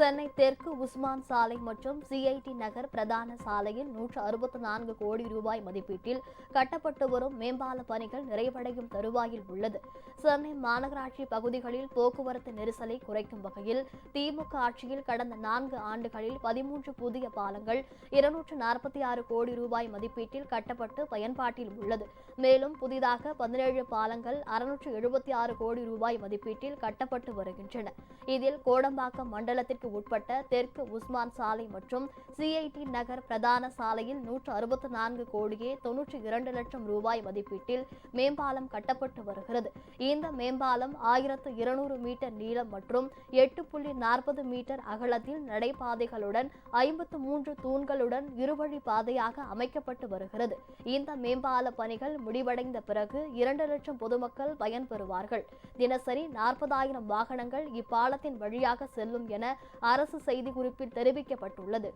சென்னை தெற்கு உஸ்மான் சாலை மற்றும் சிஐடி நகர் பிரதான சாலையில் 164 கோடி ரூபாய் மதிப்பீட்டில் கட்டப்பட்டு வரும் மேம்பால பணிகள் நிறைவடையும் தருவாயில் உள்ளது. சென்னை மாநகராட்சி பகுதிகளில் போக்குவரத்து நெரிசலை குறைக்கும் வகையில் திமுக ஆட்சியில் கடந்த 4 ஆண்டுகளில் 13 புதிய பாலங்கள் 246 கோடி ரூபாய் மதிப்பீட்டில் கட்டப்பட்டு பயன்பாட்டில் உள்ளது. மேலும் புதிதாக 17 பாலங்கள் 676 கோடி ரூபாய் மதிப்பீட்டில் கட்டப்பட்டு வருகின்றன. இதில் கோடம்பாக்கம் மண்டலத்திற்கு உட்பட்ட தெற்கு உஸ்மான் சாலை மற்றும் சிஐடி நகர் பிரதான சாலையில் 164 கோடியே 92 லட்சம் ரூபாய் மதிப்பீட்டில் மேம்பாலம் கட்டப்பட்டு வருகிறது. இந்த மேம்பாலம் 1200 மீட்டர் நீளம் மற்றும் 8.40 மீட்டர் அகலத்தில் நடைபாதைகளுடன் 53 தூண்களுடன் இருவழி பாதையாக அமைக்கப்பட்டு வருகிறது. இந்த மேம்பால பணிகள் முடிவடைந்த பிறகு 2 லட்சம் பொதுமக்கள் பயன்பெறுவார்கள். தினசரி 40,000 வாகனங்கள் இப்பாலத்தின் வழியாக செல்லும் என அரசு செய்திக்குறிப்பில் தெரிவிக்கப்பட்டுள்ளது.